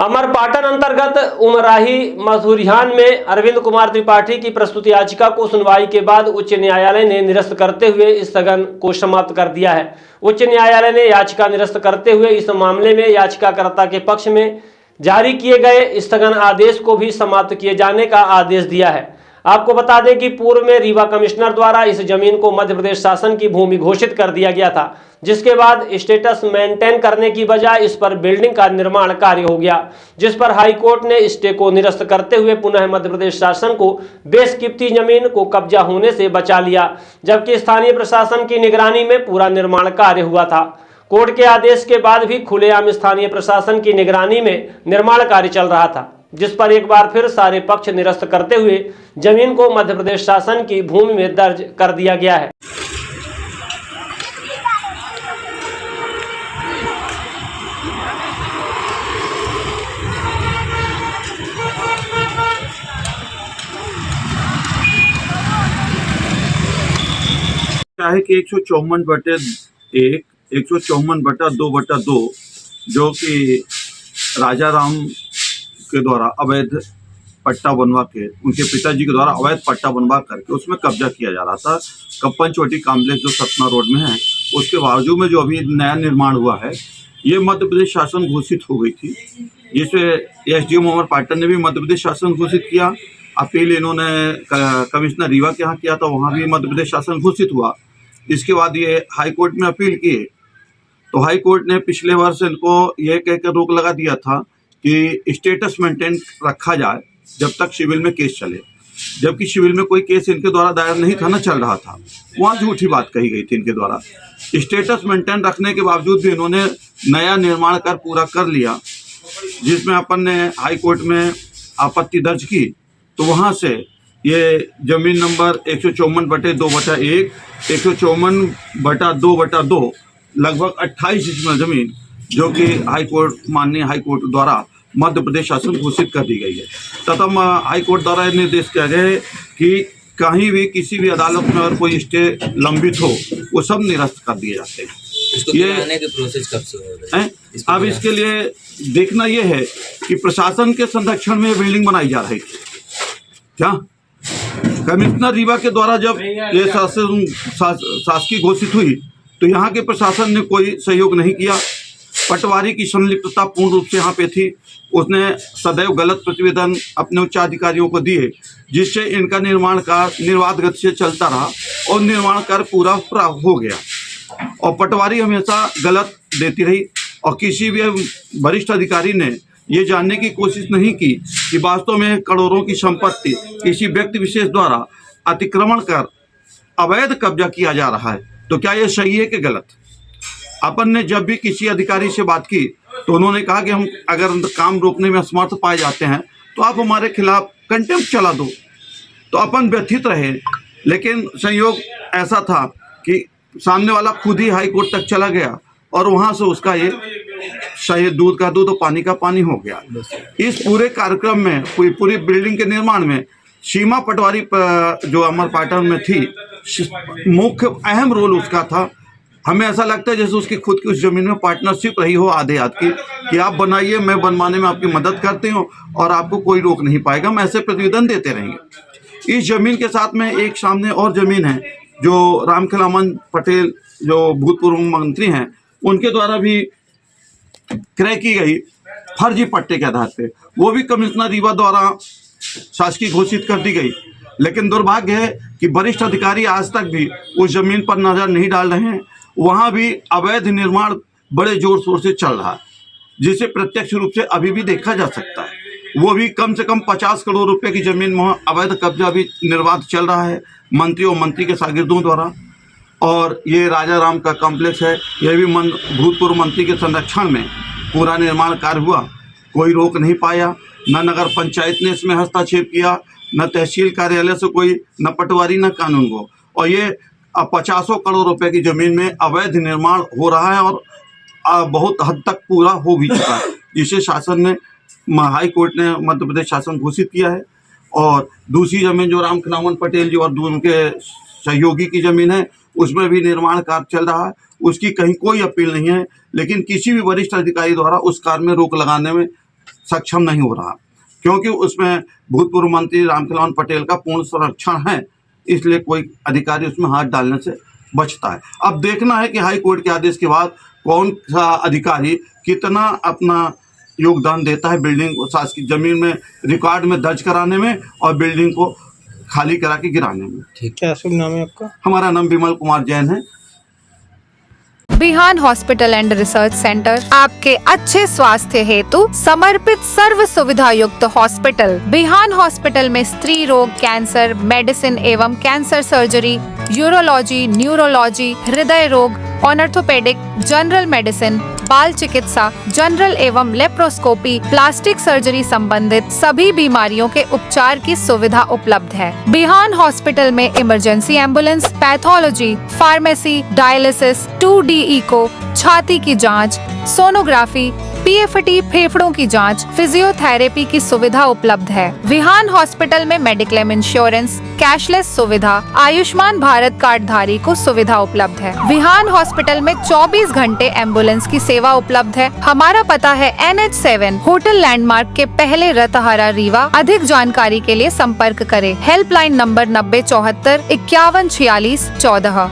अमरपाटन अंतर्गत उमराही मसूरियान में अरविंद कुमार त्रिपाठी की प्रस्तुत याचिका को सुनवाई के बाद उच्च न्यायालय ने निरस्त करते हुए स्थगन को समाप्त कर दिया है। उच्च न्यायालय ने याचिका निरस्त करते हुए इस मामले में याचिकाकर्ता के पक्ष में जारी किए गए स्थगन आदेश को भी समाप्त किए जाने का आदेश दिया है। आपको बता दें कि पूर्व में रीवा कमिश्नर द्वारा इस जमीन को मध्य प्रदेश शासन की भूमि घोषित कर दिया गया था, जिसके बाद स्टेटस मेंटेन करने की बजाय इस पर बिल्डिंग का निर्माण कार्य हो गया, जिस पर हाई कोर्ट ने स्टे को निरस्त करते हुए पुनः मध्य प्रदेश शासन को बेशकीमती जमीन को कब्जा होने से बचा लिया, जबकि स्थानीय प्रशासन की निगरानी में पूरा निर्माण कार्य हुआ था। कोर्ट के आदेश के बाद भी खुलेआम स्थानीय प्रशासन की निगरानी में निर्माण कार्य चल रहा था, जिस पर एक बार फिर सारे पक्ष निरस्त करते हुए जमीन को मध्य प्रदेश शासन की भूमि में दर्ज कर दिया गया है। है कि 154/1, 154/2/2 जो कि राजा राम के द्वारा अवैध पट्टा बनवा के, उनके पिताजी के द्वारा अवैध पट्टा बनवा करके उसमें कब्जा किया जा रहा था। कप्पन चोटी कॉम्प्लेक्स जो सतना रोड में है, उसके बावजूद में जो अभी नया निर्माण हुआ है, ये मध्य प्रदेश शासन घोषित हो गई थी, जिसमें एसडीएम अमरपाटन ने भी मध्य प्रदेश शासन घोषित किया। अपील इन्होंने कमिश्नर रीवा के यहाँ किया था, वहाँ भी मध्य प्रदेश शासन घोषित हुआ। इसके बाद ये हाई कोर्ट में अपील किए, तो हाई कोर्ट ने पिछले वर्ष इनको ये कहकर रोक लगा दिया था कि स्टेटस मेंटेन रखा जाए जब तक सिविल में केस चले, जबकि सिविल में कोई केस इनके द्वारा दायर नहीं था, ना चल रहा था। वहाँ झूठी बात कही गई थी इनके द्वारा। स्टेटस मेंटेन रखने के बावजूद भी इन्होंने नया निर्माण कर पूरा कर लिया, जिसमें अपन ने हाई कोर्ट में आपत्ति दर्ज की। तो वहाँ से ये जमीन नंबर 154/2/1, 154/2/2 लगभग 28 इसमें जमीन, जो कि हाई कोर्ट, माननीय हाई कोर्ट द्वारा मध्य प्रदेश शासन घोषित कर दी गई है। तथा हाई कोर्ट द्वारा निर्देश किया गया है कि कहीं भी किसी भी अदालत में अगर कोई स्टे लंबित हो, वो सब निरस्त कर दिए जाते हैं। ये की प्रोसेस कब से हो रहा है? अब इसके लिए देखना ये है कि प्रशासन के संरक्षण में बिल्डिंग बनाई जा रही थी क्या? कमिश्नर रीवा के द्वारा जब ये शासकीय घोषित हुई तो यहाँ के प्रशासन ने कोई सहयोग नहीं किया। पटवारी की संलिप्तता पूर्ण रूप से यहाँ पे थी। उसने सदैव गलत प्रतिवेदन अपने उच्चाधिकारियों को दिए, जिससे इनका निर्माण कार्य निर्बाध गति से चलता रहा और निर्माण कार्य पूरा हो गया। और पटवारी हमेशा गलत देती रही और किसी भी वरिष्ठ अधिकारी ने ये जानने की कोशिश नहीं की कि वास्तव में करोड़ों की संपत्ति किसी व्यक्ति विशेष द्वारा अतिक्रमण कर अवैध कब्जा किया जा रहा है। तो क्या ये सही है कि गलत? अपन ने जब भी किसी अधिकारी से बात की तो उन्होंने कहा कि हम अगर काम रोकने में असमर्थ पाए जाते हैं तो आप हमारे खिलाफ कंटेम्प्ट चला दो। तो अपन व्यथित रहे, लेकिन संयोग ऐसा था कि सामने वाला खुद ही हाई कोर्ट तक चला गया और वहाँ से उसका ये शायद दूध का दूध और पानी का पानी हो गया। इस पूरे कार्यक्रम में, पूरी बिल्डिंग के निर्माण में सीमा पटवारी जो अमरपाटन में थी, मुख्य अहम रोल उसका था। हमें ऐसा लगता है जैसे उसकी खुद की उस जमीन में पार्टनरशिप रही हो आधे हाथ की, कि आप बनाइए, मैं बनवाने में आपकी मदद करती हूँ और आपको कोई रोक नहीं पाएगा, हम ऐसे प्रतिवेदन देते रहेंगे। इस जमीन के साथ में एक सामने और जमीन है जो रामखेलावन पटेल जो भूतपूर्व मंत्री हैं, उनके द्वारा भी क्रय की गई फर्जी पट्टे के आधार पे, वो भी कमिश्नर रीवा द्वारा शासकीय घोषित कर दी गई। लेकिन दुर्भाग्य है कि वरिष्ठ अधिकारी आज तक भी उस जमीन पर नजर नहीं डाल रहे हैं। वहाँ भी अवैध निर्माण बड़े जोर शोर से चल रहा है, जिसे प्रत्यक्ष रूप से अभी भी देखा जा सकता है। वो भी कम से कम 50 करोड़ रुपए की जमीन में अवैध कब्जा भी निर्बाध चल रहा है मंत्री और मंत्री के शागिर्दों द्वारा। और ये राजा राम का कॉम्प्लेक्स है, यह भी भूतपूर्व मंत्री के संरक्षण में पूरा निर्माण कार्य हुआ, कोई रोक नहीं पाया। न नगर पंचायत ने इसमें हस्तक्षेप किया, न तहसील कार्यालय से कोई, न पटवारी, न कानून को। और ये 50 करोड़ रुपए की जमीन में अवैध निर्माण हो रहा है और बहुत हद तक पूरा हो भी चुका है, जिसे शासन ने, हाई कोर्ट ने मध्य प्रदेश शासन घोषित किया है। और दूसरी जमीन जो रामखेलावन पटेल जी और उनके सहयोगी की जमीन है, उसमें भी निर्माण कार्य चल रहा है, उसकी कहीं कोई अपील नहीं है। लेकिन किसी भी वरिष्ठ अधिकारी द्वारा उस कार्य में रोक लगाने में सक्षम नहीं हो रहा, क्योंकि उसमें भूतपूर्व मंत्री रामखिलावन पटेल का पूर्ण संरक्षण है, इसलिए कोई अधिकारी उसमें हाथ डालने से बचता है। अब देखना है कि हाई कोर्ट के आदेश के बाद कौन सा अधिकारी कितना अपना योगदान देता है बिल्डिंग को शासकीय जमीन में रिकॉर्ड में दर्ज कराने में और बिल्डिंग को खाली करा के गिराने में। क्या शुभ नाम है आपका? हमारा नाम विमल कुमार जैन है। Bihan hospital and research centre आपके अच्छे स्वास्थ्य हेतु समर्पित सर्व सुविधा युक्त हॉस्पिटल। बिहान हॉस्पिटल में स्त्री रोग, कैंसर, मेडिसिन एवं कैंसर सर्जरी, यूरोलॉजी, न्यूरोलॉजी, हृदय रोग, ऑर्थोपेडिक, जनरल मेडिसिन, बाल चिकित्सा, जनरल एवं लेप्रोस्कोपी, प्लास्टिक सर्जरी संबंधित सभी बीमारियों के उपचार की सुविधा उपलब्ध है। बिहान हॉस्पिटल में emergency ambulance, pathology, pharmacy, dialysis, 2D echo, छाती की जांच, सोनोग्राफी, PFT फेफड़ों की जांच, फिजियोथेरेपी की सुविधा उपलब्ध है। विहान हॉस्पिटल में मेडिक्लेम इंश्योरेंस, कैशलेस सुविधा, आयुष्मान भारत कार्ड धारी को सुविधा उपलब्ध है। विहान हॉस्पिटल में 24 घंटे एम्बुलेंस की सेवा उपलब्ध है। हमारा पता है NH7 होटल लैंडमार्क के पहले रतहरा, रीवा। अधिक जानकारी के लिए संपर्क करें। Helpline number 9074 5146 14।